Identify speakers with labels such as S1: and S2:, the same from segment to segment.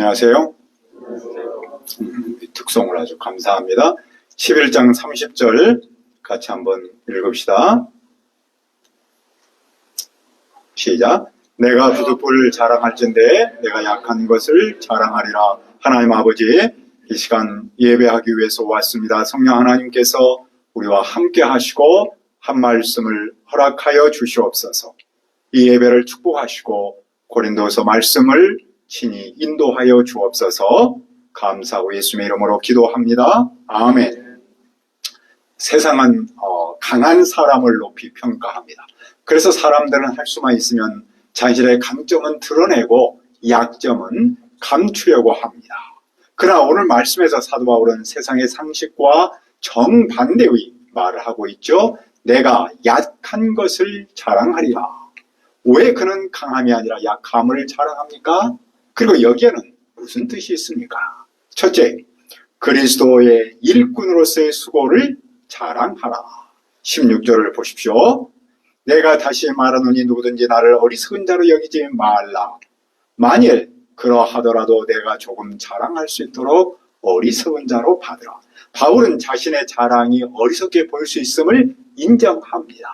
S1: 안녕하세요. 특송을 아주 감사합니다. 11장 30절 같이 한번 읽읍시다. 시작. 내가 부득불 자랑할진대 내가 약한 것을 자랑하리라. 하나님 아버지, 이 시간 예배하기 위해서 왔습니다. 성령 하나님께서 우리와 함께 하시고 한 말씀을 허락하여 주시옵소서. 이 예배를 축복하시고 고린도서 말씀을 친히 인도하여 주옵소서. 감사하고 예수님의 이름으로 기도합니다. 아멘. 세상은 강한 사람을 높이 평가합니다. 그래서 사람들은 할 수만 있으면 자신의 강점은 드러내고 약점은 감추려고 합니다. 그러나 오늘 말씀에서 사도 바울은 세상의 상식과 정반대의 말을 하고 있죠. 내가 약한 것을 자랑하리라. 왜 그는 강함이 아니라 약함을 자랑합니까? 그리고 여기에는 무슨 뜻이 있습니까? 첫째, 그리스도의 일꾼으로서의 수고를 자랑하라. 16절을 보십시오. 내가 다시 말하노니 누구든지 나를 어리석은 자로 여기지 말라. 만일 그러하더라도 내가 조금 자랑할 수 있도록 어리석은 자로 받으라. 바울은 자신의 자랑이 어리석게 보일 수 있음을 인정합니다.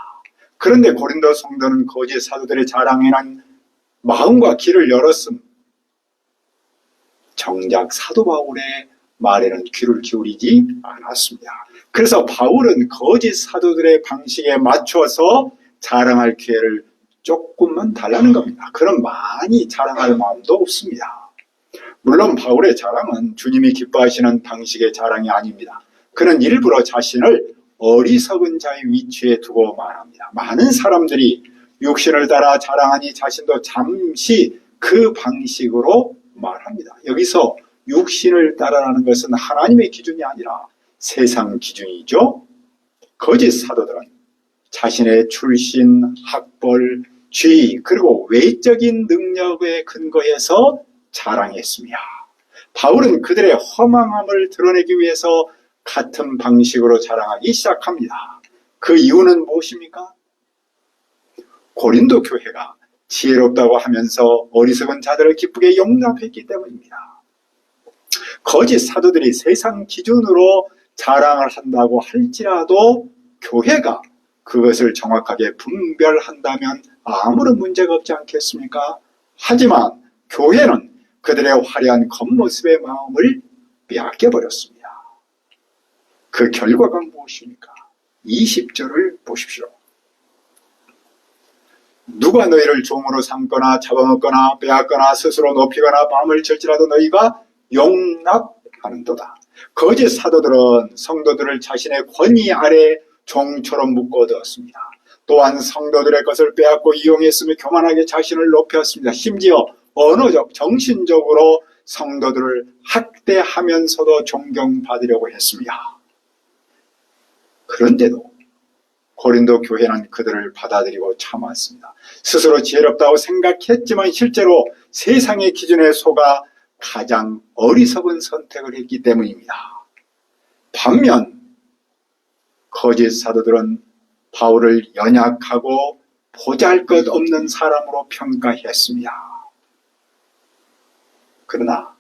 S1: 그런데 고린도 성도는 거짓 사도들의 자랑에는 마음과 귀를 열었음. 정작 사도 바울의 말에는 귀를 기울이지 않았습니다. 그래서 바울은 거짓 사도들의 방식에 맞춰서 자랑할 기회를 조금만 달라는 겁니다. 그럼 많이 자랑할 마음도 없습니다. 물론 바울의 자랑은 주님이 기뻐하시는 방식의 자랑이 아닙니다. 그는 일부러 자신을 어리석은 자의 위치에 두고 말합니다. 많은 사람들이 육신을 따라 자랑하니 자신도 잠시 그 방식으로 말합니다. 여기서 육신을 따라라는 것은 하나님의 기준이 아니라 세상 기준이죠. 거짓 사도들은 자신의 출신, 학벌, 지위 그리고 외적인 능력에 근거해서 자랑했습니다. 바울은 그들의 허망함을 드러내기 위해서 같은 방식으로 자랑하기 시작합니다. 그 이유는 무엇입니까? 고린도 교회가 지혜롭다고 하면서 어리석은 자들을 기쁘게 용납했기 때문입니다. 거짓 사도들이 세상 기준으로 자랑을 한다고 할지라도 교회가 그것을 정확하게 분별한다면 아무런 문제가 없지 않겠습니까? 하지만 교회는 그들의 화려한 겉모습의 마음을 빼앗겨버렸습니다. 그 결과가 무엇입니까? 20절을 보십시오. 누가 너희를 종으로 삼거나 잡아먹거나 빼앗거나 스스로 높이거나 밤을 절지라도 너희가 용납하는도다. 거짓 사도들은 성도들을 자신의 권위 아래 종처럼 묶어두었습니다. 또한 성도들의 것을 빼앗고 이용했으며 교만하게 자신을 높였습니다. 심지어 언어적, 정신적으로 성도들을 학대하면서도 존경받으려고 했습니다. 그런데도 고린도 교회는 그들을 받아들이고 참았습니다. 스스로 지혜롭다고 생각했지만 실제로 세상의 기준에 속아 가장 어리석은 선택을 했기 때문입니다. 반면 거짓 사도들은 바울을 연약하고 보잘것없는 사람으로 평가했습니다. 그러나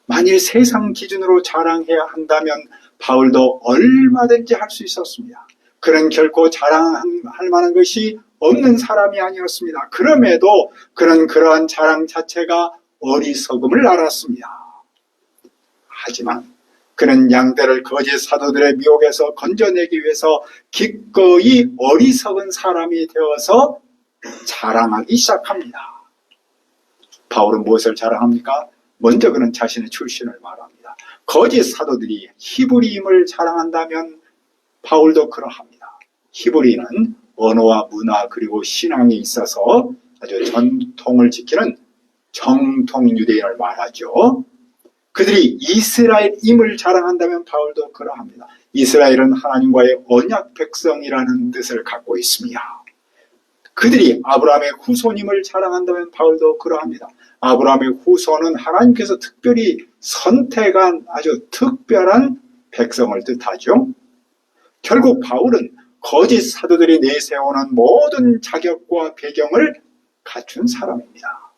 S1: 만일 세상 기준으로 자랑해야 한다면 바울도 얼마든지 할 수 있었습니다. 그는 결코 자랑할 만한 것이 없는 사람이 아니었습니다. 그럼에도 그는 그러한 자랑 자체가 어리석음을 알았습니다. 하지만 그는 양떼를 거짓 사도들의 미혹에서 건져내기 위해서 기꺼이 어리석은 사람이 되어서 자랑하기 시작합니다. 바울은 무엇을 자랑합니까? 먼저 그는 자신의 출신을 말합니다. 거짓 사도들이 히브리임을 자랑한다면 바울도 그러합니다. 히브리는 언어와 문화 그리고 신앙에 있어서 아주 전통을 지키는 정통 유대인을 말하죠. 그들이 이스라엘임을 자랑한다면 바울도 그러합니다. 이스라엘은 하나님과의 언약 백성이라는 뜻을 갖고 있습니다. 그들이 아브라함의 후손임을 자랑한다면 바울도 그러합니다. 아브라함의 후손은 하나님께서 특별히 선택한 아주 특별한 백성을 뜻하죠. 결국 바울은 거짓 사도들이 내세우는 모든 자격과 배경을 갖춘 사람입니다.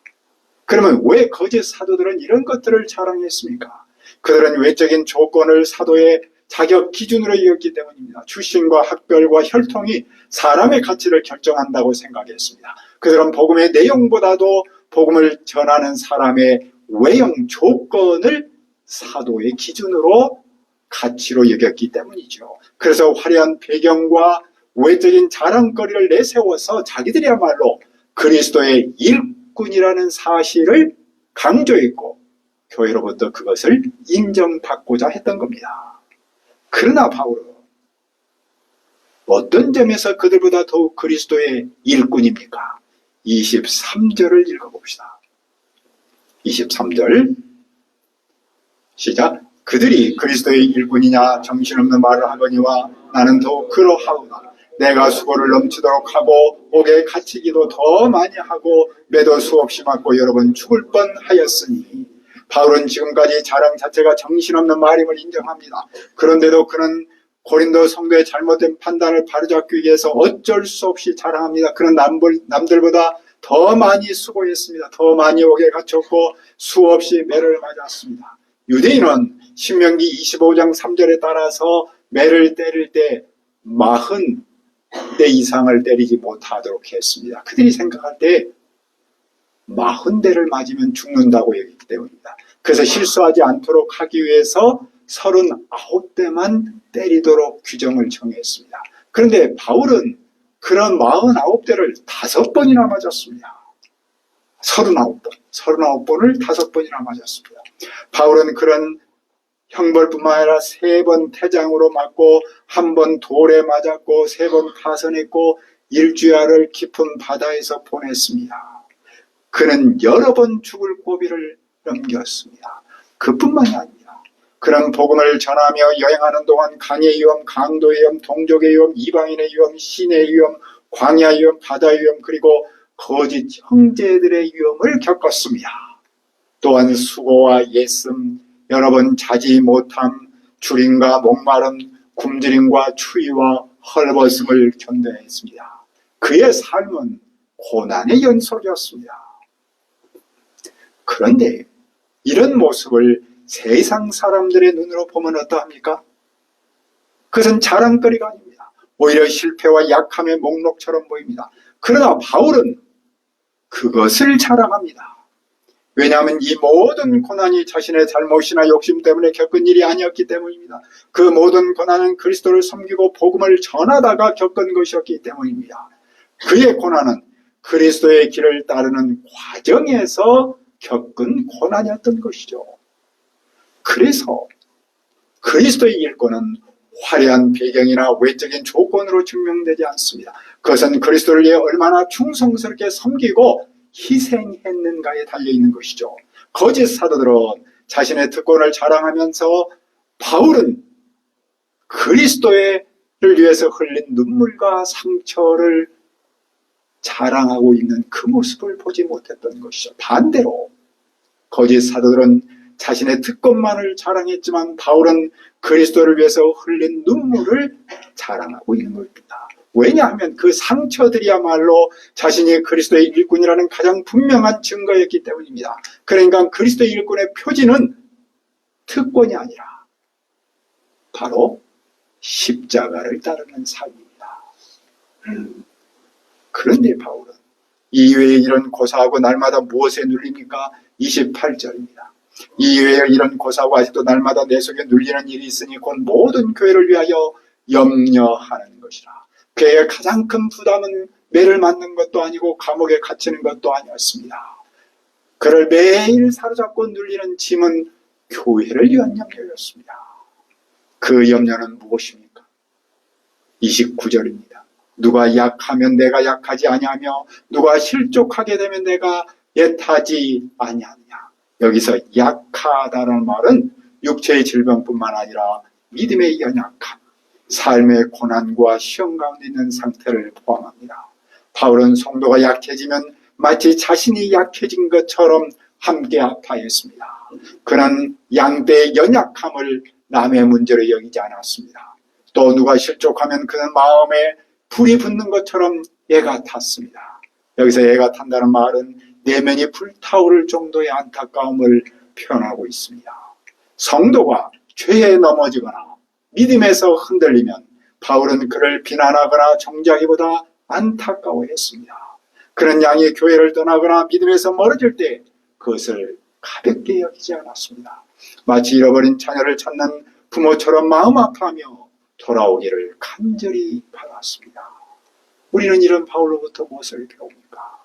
S1: 그러면 왜 거짓 사도들은 이런 것들을 자랑했습니까? 그들은 외적인 조건을 사도의 자격 기준으로 여겼기 때문입니다. 출신과 학벌과 혈통이 사람의 가치를 결정한다고 생각했습니다. 그들은 복음의 내용보다도 복음을 전하는 사람의 외형 조건을 사도의 기준으로 가치로 여겼기 때문이죠. 그래서 화려한 배경과 외적인 자랑거리를 내세워서 자기들이야말로 그리스도의 일꾼이라는 사실을 강조했고 교회로부터 그것을 인정받고자 했던 겁니다. 그러나 바울은 어떤 점에서 그들보다 더욱 그리스도의 일꾼입니까? 23절을 읽어봅시다. 23절 시작. 그들이 그리스도의 일꾼이냐 정신없는 말을 하거니와 나는 더욱 그러하오나 내가 수고를 넘치도록 하고 옥에 갇히기도 더 많이 하고 매도 수없이 맞고 여러 번 죽을 뻔하였으니 바울은 지금까지 자랑 자체가 정신없는 말임을 인정합니다. 그런데도 그는 고린도 성도의 잘못된 판단을 바로잡기 위해서 어쩔 수 없이 자랑합니다. 그는 남들보다 더 많이 수고했습니다. 더 많이 옥에 갇혔고 수없이 매를 맞았습니다. 유대인은 신명기 25장 3절에 따라서 매를 때릴 때 40대 이상을 때리지 못하도록 했습니다. 그들이 생각할 때 40대를 맞으면 죽는다고 여기기 때문입니다. 그래서 실수하지 않도록 하기 위해서 39대만 때리도록 규정을 정했습니다. 그런데 바울은 그런 49대를 5번이나 맞았습니다. 39번을 5번이나 맞았습니다. 바울은 그런 형벌뿐만 아니라 3번 태장으로 맞고 1번 돌에 맞았고 3번 파선했고 일주야를 깊은 바다에서 보냈습니다. 그는 여러 번 죽을 고비를 넘겼습니다. 그뿐만이 아니라 그는 복음을 전하며 여행하는 동안 강의 위험, 강도의 위험, 동족의 위험, 이방인의 위험, 신의 위험, 광야 위험, 바다 위험, 그리고 거짓 형제들의 위험을 겪었습니다. 또한 수고와 예씀, 여러 번 자지 못함, 주림과 목마름, 굶주림과 추위와 헐벗음을 견뎌냈습니다. 그의 삶은 고난의 연속이었습니다. 그런데 이런 모습을 세상 사람들의 눈으로 보면 어떠합니까? 그것은 자랑거리가 아닙니다. 오히려 실패와 약함의 목록처럼 보입니다. 그러나 바울은 그것을 자랑합니다. 왜냐하면 이 모든 고난이 자신의 잘못이나 욕심 때문에 겪은 일이 아니었기 때문입니다. 그 모든 고난은 그리스도를 섬기고 복음을 전하다가 겪은 것이었기 때문입니다. 그의 고난은 그리스도의 길을 따르는 과정에서 겪은 고난이었던 것이죠. 그래서 그리스도의 일꾼은 화려한 배경이나 외적인 조건으로 증명되지 않습니다. 그것은 그리스도를 위해 얼마나 충성스럽게 섬기고 희생했는가에 달려있는 것이죠. 거짓 사도들은 자신의 특권을 자랑하면서 바울은 그리스도를 위해서 흘린 눈물과 상처를 자랑하고 있는 그 모습을 보지 못했던 것이죠. 반대로 거짓 사도들은 자신의 특권만을 자랑했지만 바울은 그리스도를 위해서 흘린 눈물을 자랑하고 있는 것입니다. 왜냐하면 그 상처들이야말로 자신이 그리스도의 일꾼이라는 가장 분명한 증거였기 때문입니다. 그러니까 그리스도의 일꾼의 표지는 특권이 아니라 바로 십자가를 따르는 삶입니다. 그런데 바울은 이외에 이런 고사하고 날마다 무엇에 눌립니까? 28절입니다. 이외에 이런 고사하고 아직도 날마다 내 속에 눌리는 일이 있으니 곧 모든 교회를 위하여 염려하는 것이라. 그의 가장 큰 부담은 매를 맞는 것도 아니고 감옥에 갇히는 것도 아니었습니다. 그를 매일 사로잡고 눌리는 짐은 교회를 위한 염려였습니다. 그 염려는 무엇입니까? 29절입니다. 누가 약하면 내가 약하지 아니하며 누가 실족하게 되면 내가 애타지 아니하느냐. 여기서 약하다는 말은 육체의 질병뿐만 아니라 믿음의 연약함, 삶의 고난과 시험 가운데 있는 상태를 포함합니다. 바울은 성도가 약해지면 마치 자신이 약해진 것처럼 함께 아파했습니다. 그는 양대의 연약함을 남의 문제로 여기지 않았습니다. 또 누가 실족하면 그는 마음에 불이 붙는 것처럼 애가 탔습니다. 여기서 애가 탄다는 말은 내면이 불타오를 정도의 안타까움을 표현하고 있습니다. 성도가 죄에 넘어지거나 믿음에서 흔들리면 바울은 그를 비난하거나 정죄하기보다 안타까워했습니다. 그런 양이 교회를 떠나거나 믿음에서 멀어질 때 그것을 가볍게 여기지 않았습니다. 마치 잃어버린 자녀를 찾는 부모처럼 마음 아파하며 돌아오기를 간절히 바랐습니다. 우리는 이런 바울로부터 무엇을 배웁니까?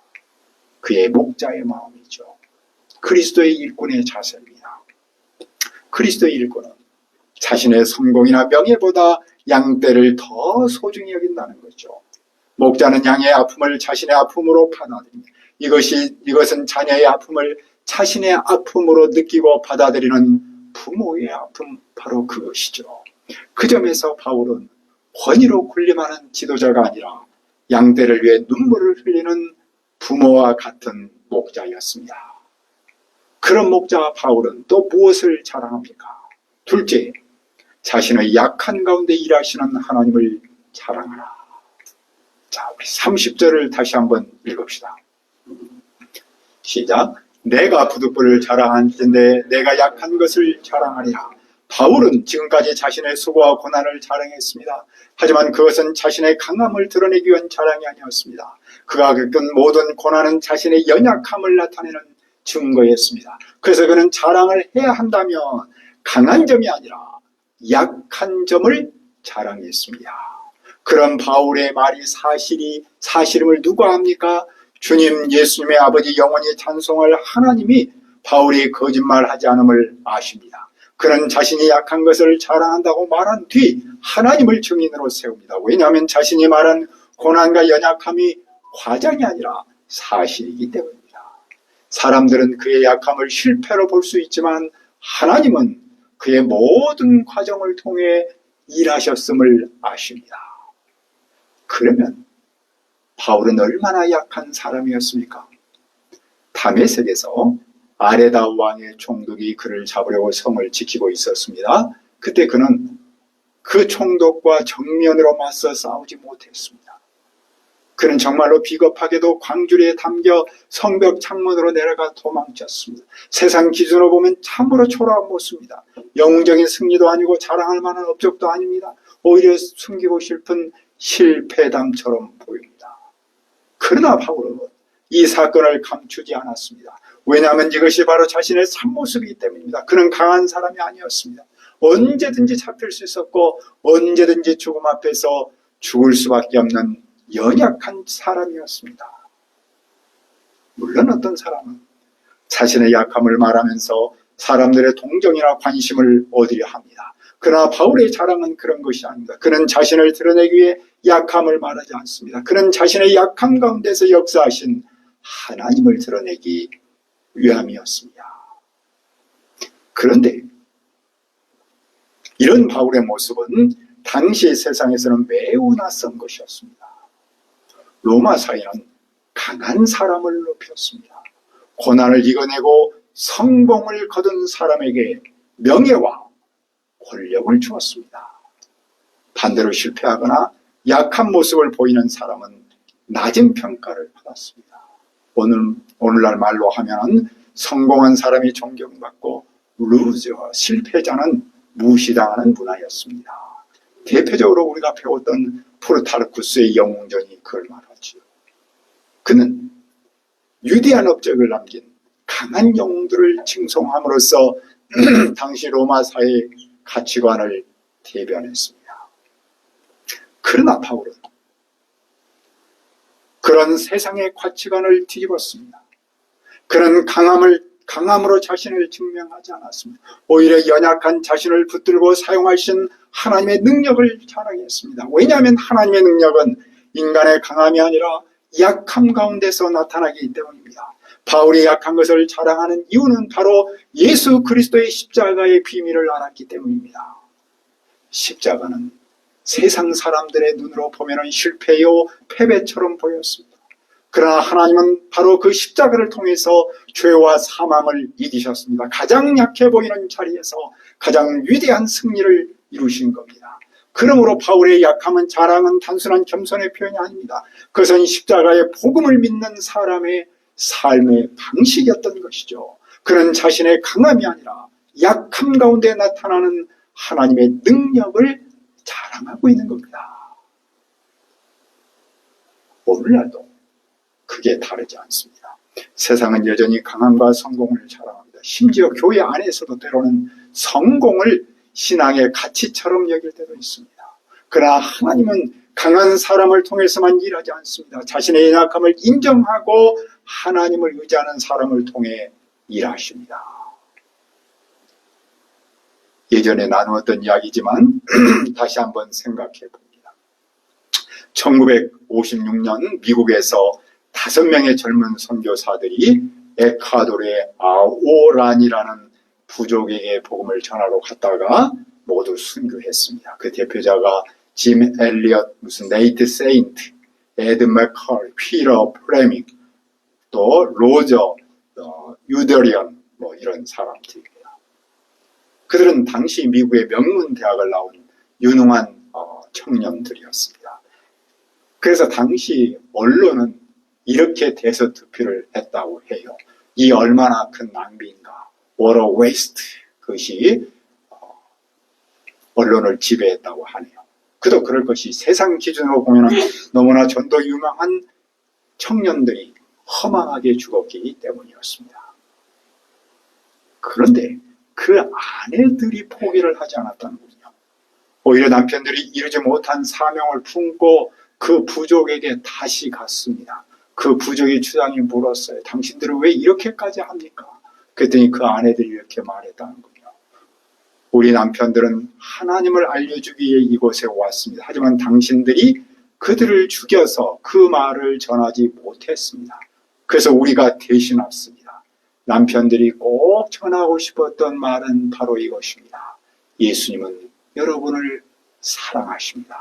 S1: 그의 목자의 마음이죠. 그리스도의 일꾼의 자세입니다. 그리스도의 일꾼은 자신의 성공이나 명예보다 양떼를 더 소중히 여긴다는 거죠. 목자는 양의 아픔을 자신의 아픔으로 받아들입니다. 이것은 자녀의 아픔을 자신의 아픔으로 느끼고 받아들이는 부모의 아픔, 바로 그것이죠. 그 점에서 바울은 권위로 군림하는 지도자가 아니라 양떼를 위해 눈물을 흘리는 부모와 같은 목자였습니다. 그런 목자 바울은 또 무엇을 자랑합니까? 둘째, 자신의 약한 가운데 일하시는 하나님을 자랑하라. 자, 우리 30절을 다시 한번 읽읍시다. 시작. 내가 부득불을 자랑하는데 내가 약한 것을 자랑하리라. 바울은 지금까지 자신의 수고와 고난을 자랑했습니다. 하지만 그것은 자신의 강함을 드러내기 위한 자랑이 아니었습니다. 그가 겪은 모든 고난은 자신의 연약함을 나타내는 증거였습니다. 그래서 그는 자랑을 해야 한다면 강한 점이 아니라 약한 점을 자랑했습니다. 그런 바울의 말이 사실임을 누가 압니까? 주님 예수님의 아버지 영원히 찬송할 하나님이 바울이 거짓말하지 않음을 아십니다. 그는 자신이 약한 것을 자랑한다고 말한 뒤 하나님을 증인으로 세웁니다. 왜냐하면 자신이 말한 고난과 연약함이 과장이 아니라 사실이기 때문입니다. 사람들은 그의 약함을 실패로 볼 수 있지만 하나님은 그의 모든 과정을 통해 일하셨음을 아십니다. 그러면 바울은 얼마나 약한 사람이었습니까? 다메섹에서 아레다 왕의 총독이 그를 잡으려고 성을 지키고 있었습니다. 그때 그는 그 총독과 정면으로 맞서 싸우지 못했습니다. 그는 정말로 비겁하게도 광주리에 담겨 성벽 창문으로 내려가 도망쳤습니다. 세상 기준으로 보면 참으로 초라한 모습입니다. 영웅적인 승리도 아니고 자랑할 만한 업적도 아닙니다. 오히려 숨기고 싶은 실패담처럼 보입니다. 그러나 바울은 이 사건을 감추지 않았습니다. 왜냐하면 이것이 바로 자신의 참모습이기 때문입니다. 그는 강한 사람이 아니었습니다. 언제든지 잡힐 수 있었고 언제든지 죽음 앞에서 죽을 수밖에 없는 연약한 사람이었습니다. 물론 어떤 사람은 자신의 약함을 말하면서 사람들의 동정이나 관심을 얻으려 합니다. 그러나 바울의 자랑은 그런 것이 아닙니다. 그는 자신을 드러내기 위해 약함을 말하지 않습니다. 그는 자신의 약함 가운데서 역사하신 하나님을 드러내기 위함이었습니다. 그런데 이런 바울의 모습은 당시 세상에서는 매우 낯선 것이었습니다. 로마 사회는 강한 사람을 높였습니다. 고난을 이겨내고 성공을 거둔 사람에게 명예와 권력을 주었습니다. 반대로 실패하거나 약한 모습을 보이는 사람은 낮은 평가를 받았습니다. 오늘날 말로 하면 성공한 사람이 존경받고 루저와 실패자는 무시당하는 문화였습니다. 대표적으로 우리가 배웠던 프루타르쿠스의 영웅전이 그걸 말하죠. 그는 위대한 업적을 남긴 강한 영웅들을 칭송함으로써 당시 로마 사회의 가치관을 대변했습니다. 그러나 바울은 그런 세상의 가치관을 뒤집었습니다. 그는 강함으로 자신을 증명하지 않았습니다. 오히려 연약한 자신을 붙들고 사용하신 하나님의 능력을 자랑했습니다. 왜냐하면 하나님의 능력은 인간의 강함이 아니라 약함 가운데서 나타나기 때문입니다. 바울이 약한 것을 자랑하는 이유는 바로 예수 그리스도의 십자가의 비밀을 알았기 때문입니다. 십자가는 세상 사람들의 눈으로 보면 실패요 패배처럼 보였습니다. 그러나 하나님은 바로 그 십자가를 통해서 죄와 사망을 이기셨습니다. 가장 약해 보이는 자리에서 가장 위대한 승리를 이루신 겁니다. 그러므로 바울의 약함은 자랑은 단순한 겸손의 표현이 아닙니다. 그것은 십자가의 복음을 믿는 사람의 삶의 방식이었던 것이죠. 그는 자신의 강함이 아니라 약함 가운데 나타나는 하나님의 능력을 자랑하고 있는 겁니다. 오늘날도 그게 다르지 않습니다. 세상은 여전히 강함과 성공을 자랑합니다. 심지어 교회 안에서도 때로는 성공을 신앙의 가치처럼 여길 때도 있습니다. 그러나 하나님은 강한 사람을 통해서만 일하지 않습니다. 자신의 약함을 인정하고 하나님을 의지하는 사람을 통해 일하십니다. 예전에 나누었던 이야기지만 다시 한번 생각해 봅니다. 1956년 미국에서 5명의 젊은 선교사들이 에콰도르의 아오란이라는 부족에게 복음을 전하러 갔다가 모두 순교했습니다. 그 대표자가 짐 엘리엇, 무슨 네이트 세인트, 에드 맥컬, 피터 프레밍, 또 로저 유더리언, 이런 사람들입니다. 그들은 당시 미국의 명문 대학을 나온 유능한 청년들이었습니다. 그래서 당시 언론은 이렇게 대서투표를 했다고 해요. 이 얼마나 큰 낭비인가. What a waste. 그것이 언론을 지배했다고 하네요. 그도 그럴 것이 세상 기준으로 보면 너무나 전도 유망한 청년들이 허망하게 죽었기 때문이었습니다. 그런데 그 아내들이 포기를 하지 않았다는군요. 오히려 남편들이 이루지 못한 사명을 품고 그 부족에게 다시 갔습니다. 그 부족의 주장이 물었어요. 당신들은 왜 이렇게까지 합니까? 그랬더니 그 아내들이 이렇게 말했다는군요. 우리 남편들은 하나님을 알려주기 위해 이곳에 왔습니다. 하지만 당신들이 그들을 죽여서 그 말을 전하지 못했습니다. 그래서 우리가 대신 왔습니다. 남편들이 꼭 전하고 싶었던 말은 바로 이것입니다. 예수님은 여러분을 사랑하십니다.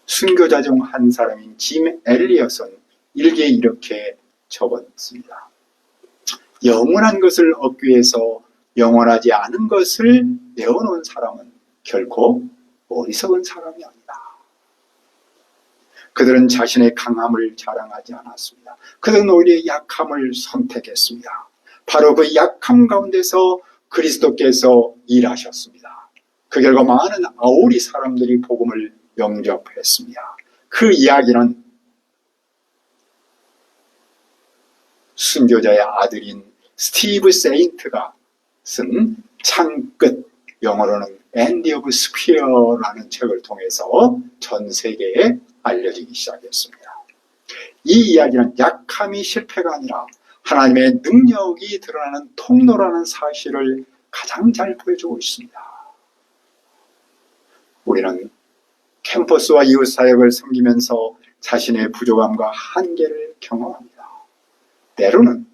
S1: 순교자 중 한 사람인 짐 엘리엇은 일기에 이렇게 적었습니다. 영원한 것을 얻기 위해서 영원하지 않은 것을 내어놓은 사람은 결코 어리석은 사람이 아니다. 그들은 자신의 강함을 자랑하지 않았습니다. 그들은 오히려 약함을 선택했습니다. 바로 그 약함 가운데서 그리스도께서 일하셨습니다. 그 결과 많은 아오리 사람들이 복음을 영접했습니다. 그 이야기는 순교자의 아들인 스티브 세인트가 쓴 창끝, 영어로는 End of Spear라는 책을 통해서 전 세계에 알려지기 시작했습니다. 이 이야기는 약함이 실패가 아니라 하나님의 능력이 드러나는 통로라는 사실을 가장 잘 보여주고 있습니다. 우리는 캠퍼스와 이웃사역을 섬기면서 자신의 부족함과 한계를 경험합니다. 때로는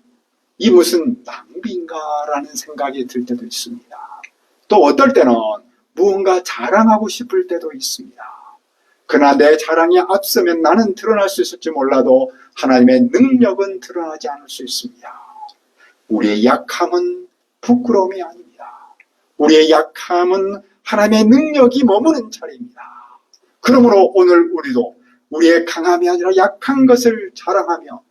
S1: 이 무슨 낭비인가라는 생각이 들 때도 있습니다. 또 어떨 때는 무언가 자랑하고 싶을 때도 있습니다. 그러나 내 자랑이 앞서면 나는 드러날 수 있을지 몰라도 하나님의 능력은 드러나지 않을 수 있습니다. 우리의 약함은 부끄러움이 아닙니다. 우리의 약함은 하나님의 능력이 머무는 자리입니다. 그러므로 오늘 우리도 우리의 강함이 아니라 약한 것을 자랑하며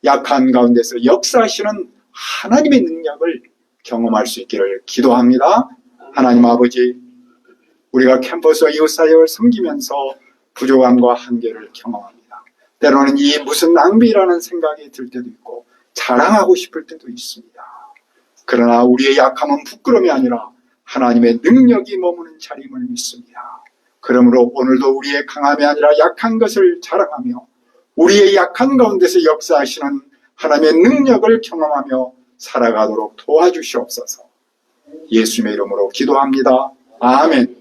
S1: 약한 가운데서 역사하시는 하나님의 능력을 경험할 수 있기를 기도합니다. 하나님 아버지, 우리가 캠퍼스와 이웃사역을 섬기면서 부족함과 한계를 경험합니다. 때로는 이 무슨 낭비라는 생각이 들 때도 있고 자랑하고 싶을 때도 있습니다. 그러나 우리의 약함은 부끄러움이 아니라 하나님의 능력이 머무는 자리임을 믿습니다. 그러므로 오늘도 우리의 강함이 아니라 약한 것을 자랑하며 우리의 약한 가운데서 역사하시는 하나님의 능력을 경험하며 살아가도록 도와주시옵소서. 예수님의 이름으로 기도합니다. 아멘.